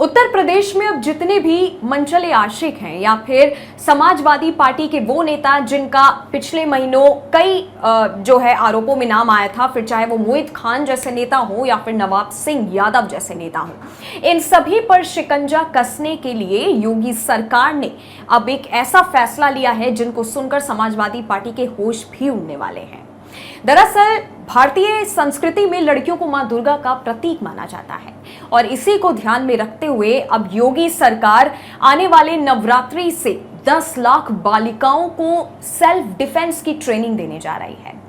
उत्तर प्रदेश में अब जितने भी मनचले आशिक हैं या फिर समाजवादी पार्टी के वो नेता जिनका पिछले महीनों कई जो है आरोपों में नाम आया था, फिर चाहे वो मोहित खान जैसे नेता हो या फिर नवाब सिंह यादव जैसे नेता हो, इन सभी पर शिकंजा कसने के लिए योगी सरकार ने अब एक ऐसा फैसला लिया है जिनको सुनकर समाजवादी पार्टी के होश भी उड़ने वाले हैं। दरअसल भारतीय संस्कृति में लड़कियों को मां दुर्गा का प्रतीक माना जाता है और इसी को ध्यान में रखते हुए अब योगी सरकार आने वाले नवरात्रि से 10 लाख बालिकाओं को सेल्फ डिफेंस की ट्रेनिंग देने जा रही है।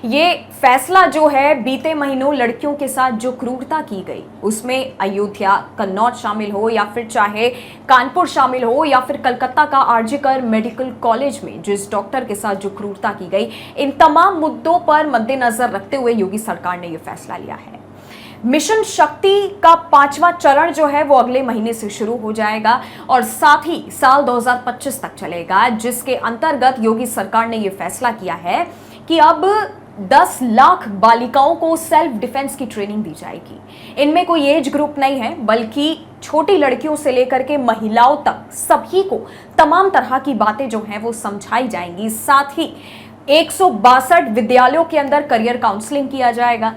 ये फैसला जो है बीते महीनों लड़कियों के साथ जो क्रूरता की गई उसमें अयोध्या, कन्नौज शामिल हो या फिर चाहे कानपुर शामिल हो या फिर कलकत्ता का आरजीकर मेडिकल कॉलेज में जिस डॉक्टर के साथ जो क्रूरता की गई, इन तमाम मुद्दों पर मद्देनजर रखते हुए योगी सरकार ने यह फैसला लिया है। मिशन शक्ति का 5वां चरण जो है वो अगले महीने से शुरू हो जाएगा और साथ ही साल 2025 तक चलेगा, जिसके अंतर्गत योगी सरकार ने यह फैसला किया है कि अब 10 लाख बालिकाओं को सेल्फ डिफेंस की ट्रेनिंग दी जाएगी। इनमें कोई एज ग्रुप नहीं है, बल्कि छोटी लड़कियों से लेकर के महिलाओं तक सभी को तमाम तरह की बातें जो हैं वो समझाई जाएंगी। साथ ही 162 विद्यालयों के अंदर करियर काउंसलिंग किया जाएगा।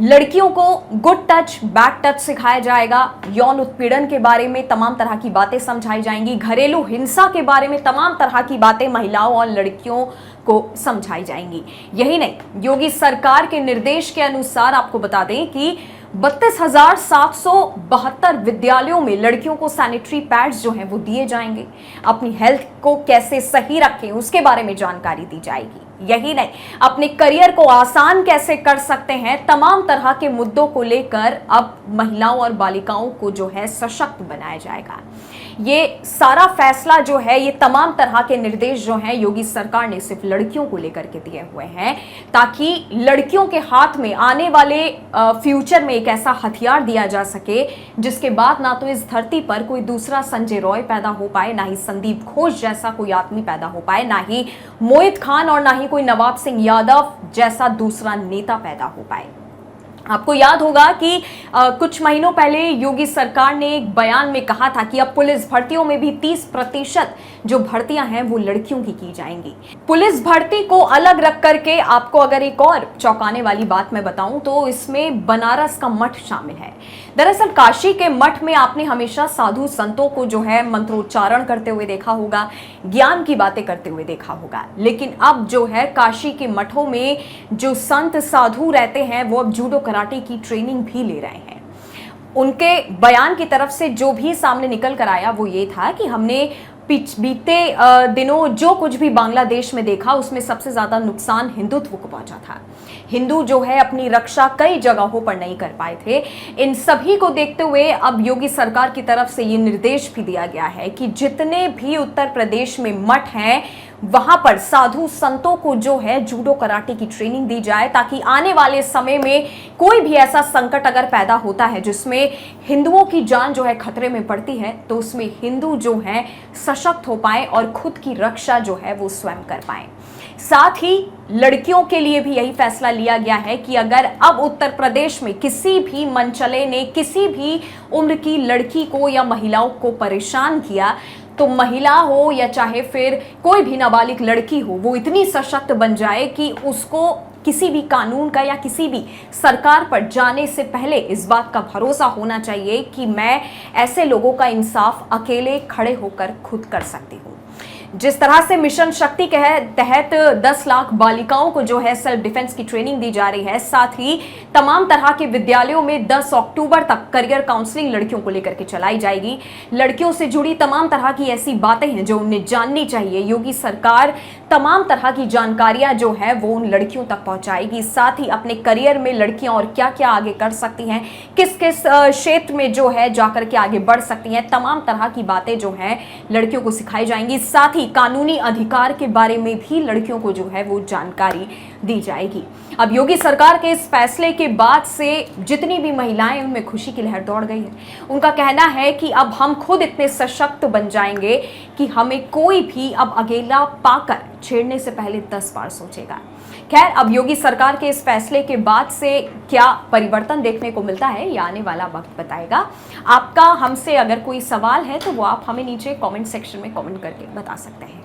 लड़कियों को गुड टच, बैड टच सिखाया जाएगा। यौन उत्पीड़न के बारे में तमाम तरह की बातें समझाई जाएंगी। घरेलू हिंसा के बारे में तमाम तरह की बातें महिलाओं और लड़कियों को समझाई जाएंगी। यही नहीं, योगी सरकार के निर्देश के अनुसार आपको बता दें कि 32,772 विद्यालयों में लड़कियों को सैनिटरी पैड्स जो हैं वो दिए जाएंगे। अपनी हेल्थ को कैसे सही रखें उसके बारे में जानकारी दी जाएगी। यही नहीं, अपने करियर को आसान कैसे कर सकते हैं, तमाम तरह के मुद्दों को लेकर अब महिलाओं और बालिकाओं को जो है सशक्त बनाया जाएगा। ये सारा फैसला जो है, ये तमाम तरह के निर्देश जो हैं योगी सरकार ने सिर्फ लड़कियों को लेकर के दिए हुए हैं, ताकि लड़कियों के हाथ में आने वाले फ्यूचर में एक ऐसा हथियार दिया जा सके जिसके बाद ना तो इस धरती पर कोई दूसरा संजय रॉय पैदा हो पाए, ना ही संदीप घोष जैसा कोई आदमी पैदा हो पाए, ना ही मोहित खान और ना ही कोई नवाब सिंह यादव जैसा दूसरा नेता पैदा हो पाए। आपको याद होगा कि कुछ महीनों पहले योगी सरकार ने एक बयान में कहा था कि अब पुलिस भर्तियों में भी 30% जो भर्तियां हैं वो लड़कियों की जाएंगी। पुलिस भर्ती को अलग रख करके आपको अगर एक और चौंकाने वाली बात मैं बताऊं तो इसमें बनारस का मठ शामिल है। दरअसल काशी के मठ में आपने हमेशा साधु संतों को जो है मंत्रोच्चारण करते हुए देखा होगा, ज्ञान की बातें करते हुए देखा होगा, लेकिन अब जो है काशी के मठों में जो संत साधु रहते हैं वो अब जूडो कराटे की ट्रेनिंग भी ले रहे हैं। उनके बयान की तरफ से जो भी सामने निकल कर आया वो ये था कि हमने बीते दिनों जो कुछ भी बांग्लादेश में देखा उसमें सबसे ज्यादा नुकसान हिंदुत्व को पहुंचा था। हिंदू जो है अपनी रक्षा कई जगहों पर नहीं कर पाए थे। इन सभी को देखते हुए अब योगी सरकार की तरफ से ये निर्देश भी दिया गया है कि जितने भी उत्तर प्रदेश में मठ हैं वहां पर साधु संतों को जो है जूडो कराटे की ट्रेनिंग दी जाए, ताकि आने वाले समय में कोई भी ऐसा संकट अगर पैदा होता है जिसमें हिंदुओं की जान जो है खतरे में पड़ती है तो उसमें हिंदू जो है सशक्त हो पाए और खुद की रक्षा जो है वो स्वयं कर पाए। साथ ही लड़कियों के लिए भी यही फैसला लिया गया है कि अगर अब उत्तर प्रदेश में किसी भी मनचले ने किसी भी उम्र की लड़की को या महिलाओं को परेशान किया तो महिला हो या चाहे फिर कोई भी नाबालिग लड़की हो, वो इतनी सशक्त बन जाए कि उसको किसी भी कानून का या किसी भी सरकार पर जाने से पहले इस बात का भरोसा होना चाहिए कि मैं ऐसे लोगों का इंसाफ अकेले खड़े होकर खुद कर सकती हूँ। जिस तरह से मिशन शक्ति के तहत 10 लाख बालिकाओं को जो है सेल्फ डिफेंस की ट्रेनिंग दी जा रही है, साथ ही तमाम तरह के विद्यालयों में 10 अक्टूबर तक करियर काउंसलिंग लड़कियों को लेकर के चलाई जाएगी। लड़कियों से जुड़ी तमाम तरह की ऐसी बातें हैं जो उन्हें जाननी चाहिए। योगी सरकार तमाम तरह की जानकारियां जो है वो उन लड़कियों तक पहुंचाएगी। साथ ही अपने करियर में लड़कियां और क्या क्या आगे कर सकती हैं, किस किस क्षेत्र में जो है जाकर के आगे बढ़ सकती हैं, तमाम तरह की बातें जो है लड़कियों को सिखाई जाएंगी। साथ ही कानूनी अधिकार के बारे में भी लड़कियों को जो है वो जानकारी दी जाएगी। अब योगी सरकार के इस फैसले के बाद से जितनी भी महिलाएं उनमें खुशी की लहर दौड़ गई है। उनका कहना है कि अब हम खुद इतने सशक्त बन जाएंगे कि हमें कोई भी अब अकेला पाकर छेड़ने से पहले 10 बार सोचेगा। खैर, अब योगी सरकार के इस फैसले के बाद से क्या परिवर्तन देखने को मिलता है, यह आने वाला वक्त बताएगा। आपका हमसे अगर कोई सवाल है तो वो आप हमें नीचे कमेंट सेक्शन में कमेंट करके बता सकते हैं।